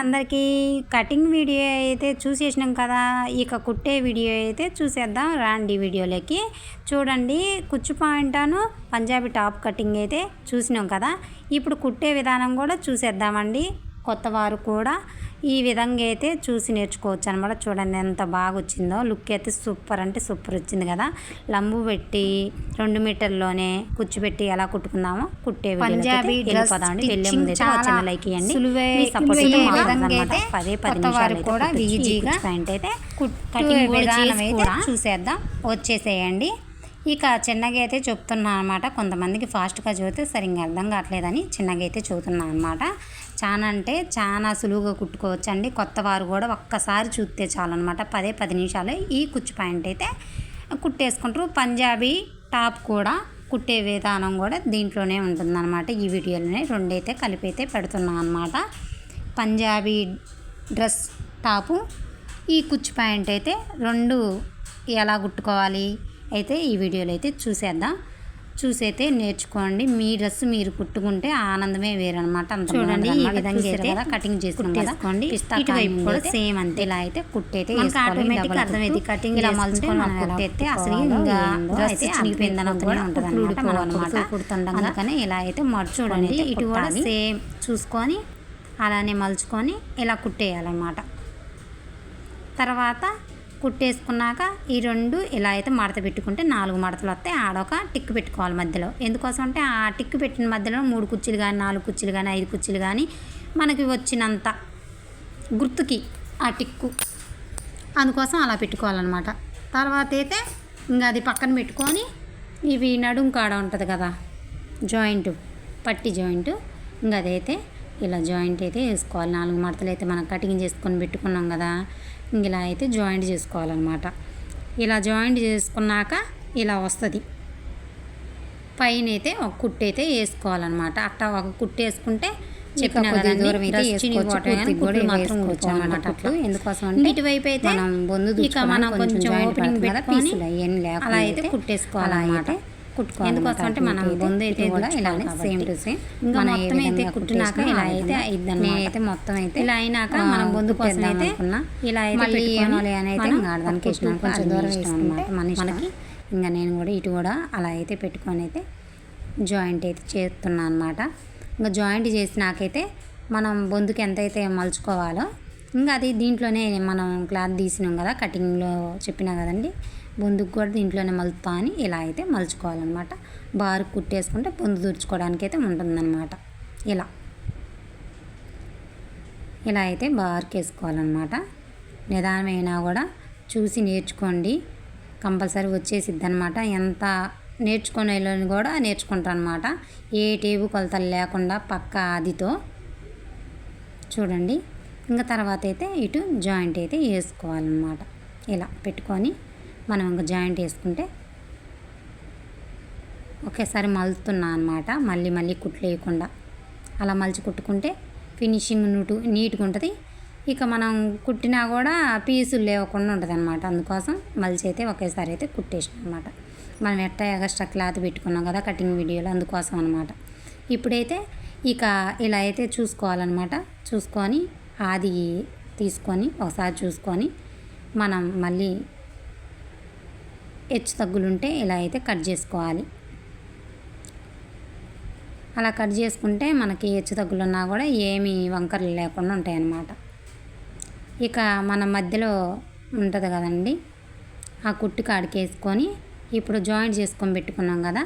అందరికీ cutting video అయితే చూసేసినాం కదా. ఇక కుట్టే వీడియో అయితే చూసేద్దాం రాండి వీడియోలోకి. చూడండి, కుచ్చు పాయింట్ను పంజాబీ టాప్ కటింగ్ అయితే చూసినాం కదా. ఇప్పుడు కుట్టే విధానం కూడా చూసేద్దామండి. కొత్త వారు కూడా ఈ విధంగా అయితే చూసి నేర్చుకోవచ్చు అనమాట. చూడండి ఎంత బాగా వచ్చిందో, లుక్ అయితే సూపర్ అంటే సూపర్ వచ్చింది కదా. లంబు పెట్టి 2 మీటర్లోనే కూర్చోబెట్టి ఎలా కుట్టుకుందామో కుట్టే పంజాబీ వెళ్ళిపోదామండి. వెళ్ళే ముందు చిన్న లైక్ ఇవ్వండి. పదే 10 నిమిషాలు కూడా ఈజీగా పాయింట్ అయితే కటింగ్ విధానం అయితే చూసేద్దాం, వచ్చేసేయండి. ఇక చిన్నగా అయితే చెప్తున్నాను అనమాట. కొంతమందికి ఫాస్ట్గా చదివితే సరిగ్గా అర్థం కావట్లేదని చిన్నగా అయితే చదువుతున్నాను అనమాట. చాలా అంటే చాలా సులువుగా కుట్టుకోవచ్చు అండి. కొత్త వారు కూడా ఒక్కసారి చూస్తే చాలన్నమాట. 10 నిమిషాలు ఈ కుచ్చు పాయింట్ అయితే కుట్టేసుకుంటారు. పంజాబీ టాప్ కూడా కుట్టే విధానం కూడా దీంట్లోనే ఉంటుందన్నమాట. ఈ వీడియోలోనే రెండైతే కలిపి అయితే పెడుతున్నాను అనమాట. పంజాబీ డ్రెస్ టాపు, ఈ కుచ్చు పాయింట్ అయితే 2 ఎలా కుట్టుకోవాలి అయితే ఈ వీడియోలో అయితే చూసైతే నేర్చుకోండి. మీ డ్రెస్ మీరు కుట్టుకుంటే ఆనందమే వేరనమాట. అంత చూడండి ఈ విధంగా అయితే కటింగ్ చేసుకోండి. ఇటువైపు కూడా సేమ్ అంతే ఇలా అయితే కుట్టయితే ఆటోమేటిక్ అర్థమైంది. కటింగ్ ఇలా మలుచుకొని కుట్టేస్తే అసలు ఇంకా డ్రెస్ చినిగిపోయిందని ఉంటుంది అనమాట. అందుకని ఇలా అయితే చూడండి, ఇటు కూడా సేమ్ చూసుకొని అలానే మలుచుకొని ఇలా కుట్టేయాలన్నమాట. తర్వాత కుట్టేసుకున్నాక ఈ 2 ఇలా అయితే మడత పెట్టుకుంటే 4 మడతలు వస్తాయి. ఆడొక టిక్ పెట్టుకోవాలి మధ్యలో. ఎందుకోసం అంటే ఆ టిక్ పెట్టిన మధ్యలో 3 కుర్చీలు కానీ 4 కుర్చీలు కానీ 5 కుర్చీలు కానీ మనకి వచ్చినంత గుర్తుకి ఆ టిక్కు, అందుకోసం అలా పెట్టుకోవాలన్నమాట. తర్వాత అయితే ఇంకా అది పక్కన పెట్టుకొని ఇవి నడుం కాడ ఉంటుంది కదా జాయింట్, పట్టి జాయింట్, ఇంకా అదైతే ఇలా జాయింట్ అయితే వేసుకోవాలి. 4 మడతలు అయితే మనం కటింగ్ చేసుకొని పెట్టుకున్నాం కదా, ఇలా అయితే జాయింట్ చేసుకోవాలన్నమాట. ఇలా జాయింట్ చేసుకున్నాక ఇలా వస్తుంది. పైన అయితే ఒక కుట్టు అయితే వేసుకోవాలన్నమాట. అట్టా ఒక కుట్టు వేసుకుంటే చెప్పిన దూరం అయితే ఎందుకోసం అంటే ఇటువైపు అయితే ఇక మనం కొంచెం ఓపెనింగ్ పెట్టుకొని అలా అయితే కుట్టేసుకోవాలన్నమాట. ఎందుకోసం అంటే మనం బొందు అయితే కూడా ఇలానే సేమ్ టు సేమ్ ఇంకా మొత్తం అయితే కుట్టినాక ఇలా అయితే అయిద్దాం. నేనైతే మొత్తం అయితే ఇలా అయినాక మనం బొందు కోసం అయితే ఇలా అయితే పెట్టుకోవాలి అని అయితే దానికి ఇష్టం, కొంచెం దూరం ఇష్టం అనమాట మనకి. ఇంకా నేను కూడా ఇటు కూడా అలా అయితే పెట్టుకొని అయితే జాయింట్ అయితే చేస్తున్నాను అనమాట. ఇంకా జాయింట్ చేసినాకైతే మనం బొందుకి ఎంతైతే మలుచుకోవాలో ఇంకా అది దీంట్లోనే మనం క్లాత్ తీసినాం కదా, కటింగ్లో చెప్పినా కదండి, బొందుకు కూడా దీంట్లోనే మలుపుతా అని ఇలా అయితే మలుచుకోవాలన్నమాట. బారు కుట్టేసుకుంటే బొందు తుడుచుకోవడానికి అయితే ఉంటుందన్నమాట. ఇలా అయితే బార్కి వేసుకోవాలన్నమాట. నిదానమైనా కూడా చూసి నేర్చుకోండి, కంపల్సరీ వచ్చేసిద్ది అనమాట. ఎంత నేర్చుకునేలోని కూడా నేర్చుకుంటారు అనమాట. ఏ టేబు కొలతలు లేకుండా పక్క ఆదితో చూడండి. ఇంకా తర్వాత అయితే ఇటు జాయింట్ అయితే వేసుకోవాలన్నమాట. ఇలా పెట్టుకొని మనం ఇంకా జాయింట్ వేసుకుంటే ఒకేసారి మలుతున్నా అనమాట. మళ్ళీ కుట్లు వేయకుండా అలా మలిచి కుట్టుకుంటే ఫినిషింగ్ నీట్గా ఉంటుంది. ఇక మనం కుట్టినా కూడా పీసులు లేవకుండా ఉంటుంది అనమాట. అందుకోసం మలిచి అయితే ఒకేసారి అయితే కుట్టేసాం అనమాట. మనం ఎక్స్ట్రా క్లాత్ పెట్టుకున్నాం కదా కటింగ్ వీడియోలో, అందుకోసం అనమాట. ఇప్పుడైతే ఇక ఇలా అయితే చూసుకోవాలన్నమాట. చూసుకొని ఆది తీసుకొని ఒకసారి చూసుకొని మనం మళ్ళీ హెచ్చు తగ్గులుంటే ఇలా అయితే కట్ చేసుకోవాలి. అలా కట్ చేసుకుంటే మనకి హెచ్చు తగ్గులున్నా కూడా ఏమీ వంకరలు లేకుండా ఉంటాయన్నమాట. ఇక మన మధ్యలో ఉంటుంది కదండి, ఆ కుట్టు కాడికి వేసుకొని ఇప్పుడు జాయింట్ చేసుకొని పెట్టుకున్నాం కదా,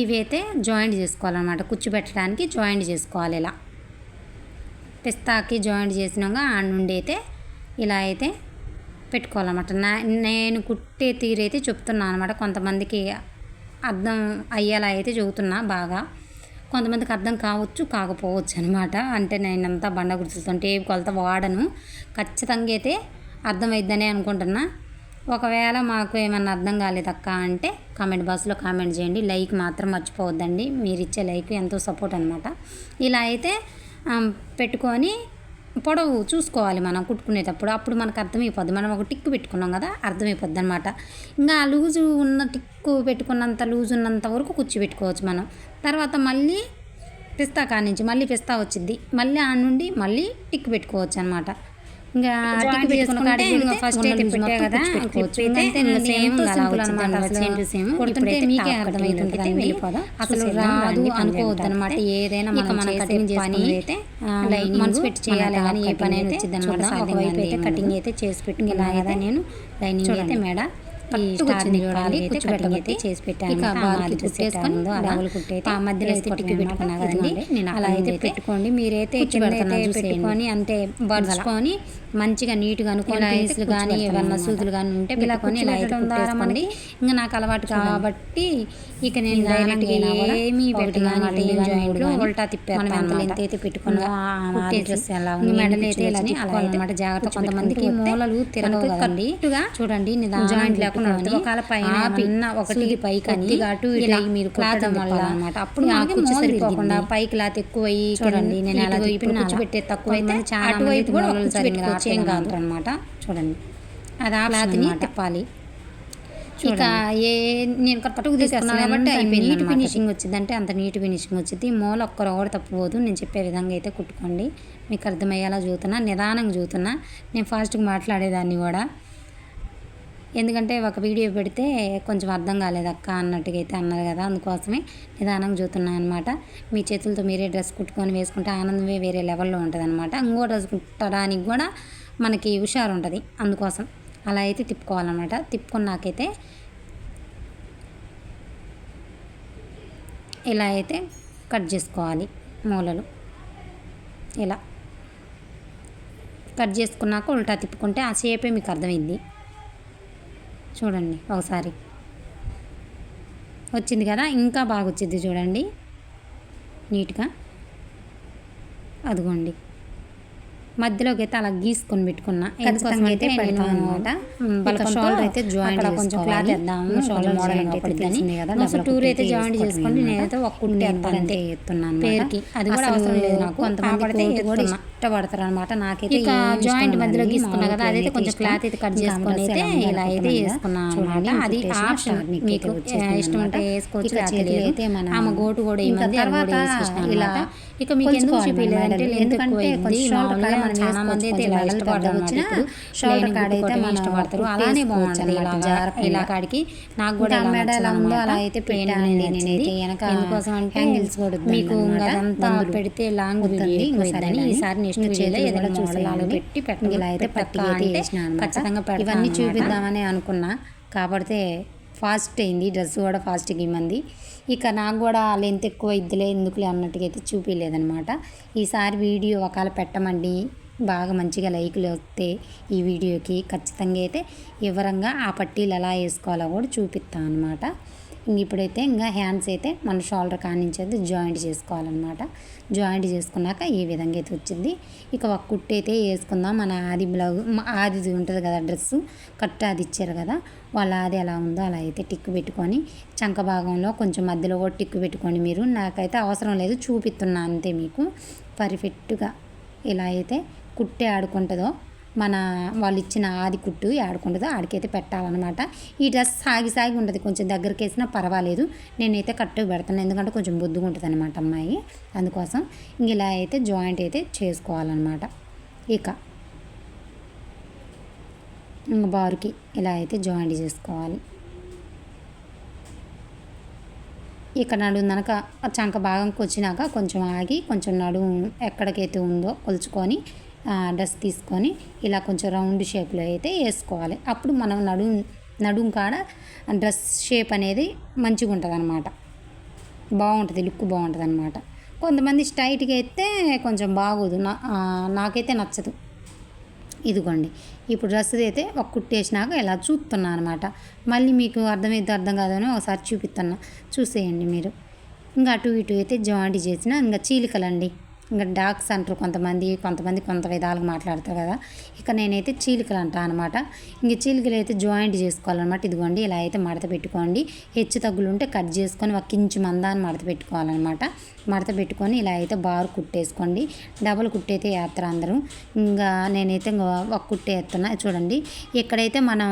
ఇవి అయితే జాయింట్ చేసుకోవాలన్నమాట. కూర్చోబెట్టడానికి జాయింట్ చేసుకోవాలి. ఇలా పిస్తాకి జాయింట్ చేసినాక ఆ నుండి అయితే ఇలా అయితే పెట్టుకోవాలన్నమాట. నేను కుట్టే తీరైతే చెప్తున్నాను అనమాట. కొంతమందికి అర్థం అయ్యేలా అయితే చెబుతున్నా బాగా, కొంతమందికి అర్థం కావచ్చు కాకపోవచ్చు అనమాట. అంటే నేనంతా బండ గుర్తులతో టేపు కొలత వాడను, ఖచ్చితంగా అయితే అర్థమైద్దని అనుకుంటున్నా. ఒకవేళ మాకు ఏమన్నా అర్థం కాలేదక్క అంటే కామెంట్ బాక్స్లో కామెంట్ చేయండి. లైక్ మాత్రం మర్చిపోవద్దండి, మీరు ఇచ్చే లైక్ ఎంతో సపోర్ట్ అనమాట. ఇలా అయితే పెట్టుకొని పొడవు చూసుకోవాలి మనం కుట్టుకునేటప్పుడు, అప్పుడు మనకు అర్థమైపోద్ది. మనం ఒక టిక్కు పెట్టుకున్నాం కదా, అర్థమైపోద్ది అనమాట. ఇంకా లూజు ఉన్న టిక్కు పెట్టుకున్నంత లూజు ఉన్నంత వరకు కుర్చీ పెట్టుకోవచ్చు మనం. తర్వాత మళ్ళీ పిస్తా కాడ నుంచి మళ్ళీ పిస్తా వచ్చింది, మళ్ళీ ఆ నుండి మళ్ళీ టిక్ పెట్టుకోవచ్చు అనమాట. ఇంకా టిక్ పెట్టుకున్న కాడికి ఫస్ట్ అయితే పెట్టే కదా కొడుతుంటే మీకే అర్థమవుతుంటుంది. వెళ్ళిపోదాం, అసలు రాదు అనుకోవద్దు అనమాట. ఏదైనా మనం కటింగ్ పని అయితే మనసు పెట్టి చేయాలి కానీ ఏ పని అయినా వచ్చింది అనమాట. ఒకవైపు అయితే కటింగ్ అయితే చేసి పెట్టుకున్నా కదా నేను. లైనింగ్ అయితే మేడ చేసి పెట్టాను. ఆ మధ్యలో అయితే టిక్కి పెట్టుకున్నా కదండి, నేను అలా అయితే పెట్టుకోండి. మీరైతే పెట్టుకొని అంటే పరుచుకొని మంచిగా నీట్గా అనుకోని పీసులు కానీ ఏమన్నా సూదులు కానీ ఉంటే పెట్టుకొని ఇలా అయితే కుట్టేసుకోండి. ఇంకా నాకు అలవాటు కాబట్టి ఇక నేను డైరెక్ట్గా ఏమీ పెట్టాను, ఉల్టా తిప్పాను. ఎంత అయితే పెట్టుకున్నా మెడలు అయితే ఇలా తిప్పుకోవాలన్నమాట జాగ్రత్త. కొంతమందికి మూలలు తిరగవు కదండి, చూడండి జాయింట్ లేకుండా ఒకవేళ పైన ఒకటి పై కానీ అటు ఇలా మీరు కుట్టడం వల్ల అనమాట. అప్పుడు కుచ్చు సరిపోకుండా పైకి లాత ఎక్కువ అయ్యి చూడండి నేను అలా కూర్చోబెట్టే తక్కువ అయితే చాలా వైపు కూడా వచ్చేం కాదు అనమాట. చూడండి అది ఆ క్లాత్ని తిప్పాలి. ఇక నేను పట్టుకు తీసుకున్నాను కాబట్టి నీట్ ఫినిషింగ్ వచ్చిందంటే అంత నీట్ ఫినిషింగ్ వచ్చింది. మూల ఒక్కరు కూడా తప్పుపోదు. నేను చెప్పే విధంగా అయితే కుట్టుకోండి. మీకు అర్థమయ్యేలా చూతున్నా, నిదానంగా చూతున్నా. నేను ఫాస్ట్గా మాట్లాడేదాన్ని కూడా, ఎందుకంటే ఒక వీడియో పెడితే కొంచెం అర్థం కాలేదక్క అన్నట్టుగా అయితే అన్నారు కదా, అందుకోసమే నిదానంగా చూస్తున్నాను అనమాట. మీ చేతులతో మీరే డ్రెస్ కుట్టుకొని వేసుకుంటే ఆనందమే వేరే లెవెల్లో ఉంటుంది అనమాట. ఇంకో డ్రెస్ కుట్టడానికి కూడా మనకి హుషారు ఉంటుంది, అందుకోసం అలా అయితే తిప్పుకోవాలన్నమాట. తిప్పుకున్నాకైతే ఇలా అయితే కట్ చేసుకోవాలి. మూలలు ఇలా కట్ చేసుకున్నాక ఉల్టా తిప్పుకుంటే ఆ షేపే మీకు అర్థమైంది. చూడండి ఒకసారి వచ్చింది కదా, ఇంకా బాగా వచ్చింది చూడండి నీట్గా. అదిగోండి మధ్యలోకి అయితే అలా గీసుకొని పెట్టుకున్నా. ఎందుకోసం అయితే షోల్డర్ అయితే జాయింట్ కొంచెం క్లాత్ వేద్దాము, షోల్డర్ మోడల్ పడుతుంది కదా. టూర్ అయితే జాయింట్ చేసుకోండి. నేనైతే ఒక కుట్టి అంతే ఎత్తున్నాను పేరుకి, అది కూడా అవసరం లేదు నాకు. కొంతమంది కూడా ఇష్టపడతారు అనమాట. నాకైతే జాయింట్ మధ్యలో గీసుకున్నా కదా, అదైతే కొంచెం క్లాత్ అయితే కట్ చేసుకొని అయితే ఇలా అయితే వేసుకున్నాను అనమాట. అది ఆప్షన్, మీకు ఇష్టం ఉంటే వేసుకోవచ్చు. అయితే ఆమె గోటు కూడా తర్వాత ఇలా ఇక మీకు ఎందుకు చూపించలేదంటే ఎందుకంటే చాలా మంది అయితే ఇలా ఇష్టపడతారు. వచ్చిన షోల్డర్ కాడ అయితే మనం ఇష్టపడతారు, అలానే బాగుంటుంది. ఇలా కాడికి నాకు కూడా ఎలా ఉందో అలా అయితే పెట్టానండి నేనైతే. వెనక ఎందుకోసం అంటే హ్యాంగిల్స్ కూడా మీకు అదంతా పెడితే లాంగ్ వీడియో ఈసారి నెక్స్ట్ వీడియోలో ఏదైనా మోడల్ పెట్టి పెట్టండి. ఇలా అయితే పట్టి అయితే ఖచ్చితంగా ఇవన్నీ చూపిద్దామని అనుకున్నా, కాబట్టి ఫాస్ట్ అయింది. డ్రెస్ కూడా ఫాస్ట్గా ఇమ్మంది. ఇక నాకు కూడా లెంత్ ఎక్కువ ఇద్దులే ఎందుకులే అన్నట్టుగా అయితే చూపించలేదనమాట. ఈసారి వీడియో ఒకవేళ పెట్టమండి, బాగా మంచిగా లైకులు వస్తే ఈ వీడియోకి ఖచ్చితంగా అయితే వివరంగా ఆ పట్టీలు ఎలా వేసుకోవాలో కూడా చూపిస్తాను అనమాట. ఇప్పుడైతే ఇంకా హ్యాండ్స్ అయితే మన షోల్డర్ కానించేది జాయింట్ చేసుకోవాలన్నమాట. జాయింట్ చేసుకున్నాక ఈ విధంగా అయితే వచ్చింది. ఇక ఒక కుట్టు అయితే వేసుకుందాం. మన ఆది బ్లౌజ్ ఆది ఉంటుంది కదా, డ్రెస్సు కట్ అది ఇచ్చారు కదా, వాళ్ళ అది ఎలా ఉందో అలా అయితే టిక్కు పెట్టుకొని చంక భాగంలో కొంచెం మధ్యలో కూడా టిక్కు పెట్టుకోండి. మీరు నాకైతే అవసరం లేదు, చూపిస్తున్నా అంతే మీకు. పర్ఫెక్ట్గా ఇలా అయితే కుట్టే ఆడుకుంటుందో మన వాళ్ళు ఇచ్చిన ఆది కుట్టు ఆడుకుంటుందో ఆడికైతే పెట్టాలన్నమాట. ఈ డ్రెస్ సాగి ఉంటుంది, కొంచెం దగ్గరికి వేసినా పర్వాలేదు. నేనైతే కట్టుకు పెడతాను, ఎందుకంటే కొంచెం బొద్దుగా ఉంటుంది అనమాట అమ్మాయి, అందుకోసం ఇలా అయితే జాయింట్ అయితే చేసుకోవాలన్నమాట. ఇక బారుకి ఇలా అయితే జాయింట్ చేసుకోవాలి. ఇక నడుము కనుక చంక భాగంకి వచ్చినాక కొంచెం ఆగి కొంచెం నడుము ఎక్కడికైతే ఉందో కొలుచుకొని డ్రెస్ తీసుకొని ఇలా కొంచెం రౌండ్ షేప్లో అయితే వేసుకోవాలి. అప్పుడు మనం నడుము కాడ డ్రెస్ షేప్ అనేది మంచిగా ఉంటుంది అనమాట, బాగుంటుంది, లుక్ బాగుంటుంది అనమాట. కొంతమంది స్ట్రైట్గా అయితే కొంచెం బాగోదు, నాకైతే నచ్చదు. ఇదిగోండి ఇప్పుడు డ్రెస్ అయితే ఒక కుట్టేసినాక ఇలా చూస్తున్నా అనమాట. మళ్ళీ మీకు అర్థమైతే అర్థం కాదని ఒకసారి చూపిస్తున్నా, చూసేయండి మీరు. ఇంకా అటు ఇటు అయితే జాయింట్ చేసిన ఇంకా చీలికలండి, ఇంకా డాక్స్ అంటారు కొంతమంది కొంత విధాలుగా మాట్లాడతారు కదా. ఇక నేనైతే చీలికలు అంటాను అనమాట. ఇంక చీలికలు అయితే జాయింట్ చేసుకోవాలన్నమాట. ఇదిగోండి ఇలా అయితే మడత పెట్టుకోండి. హెచ్చు తగ్గులు ఉంటే కట్ చేసుకొని ఒక ఇంచు మందాన్ని మడత పెట్టుకోవాలన్నమాట. మడత పెట్టుకొని ఇలా అయితే బారు కుట్టేసుకోండి. డబల్ కుట్టయితే వేస్తారు అందరూ. ఇంకా నేనైతే ఒక కుట్టే వేస్తున్నా. చూడండి ఎక్కడైతే మనం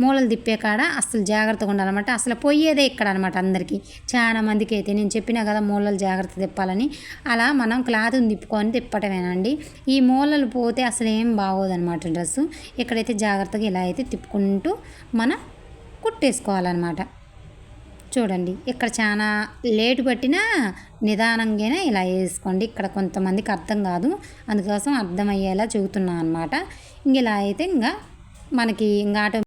మూలలు తిప్పే కాడ అసలు జాగ్రత్తగా ఉండాలన్నమాట. అసలు పోయేదే ఇక్కడ అనమాట అందరికీ. చాలా మందికి అయితే నేను చెప్పినా కదా మూలలు జాగ్రత్త తిప్పాలని. అలా మనం క్లాత్ని తిప్పుకొని తిప్పటమేనండి. ఈ మూలలు పోతే అసలు ఏం బాగోదన్నమాట డ్రెస్సు. ఇక్కడైతే జాగ్రత్తగా ఇలా అయితే తిప్పుకుంటూ మనం కుట్టేసుకోవాలన్నమాట. చూడండి ఇక్కడ చాలా లేటు పట్టినా నిదానంగానే ఇలా వేసుకోండి. ఇక్కడ కొంతమందికి అర్థం కాదు, అందుకోసం అర్థమయ్యేలా చెబుతున్నాను అనమాట. ఇంక ఇలా అయితే ఇంకా మనకి ఇంకా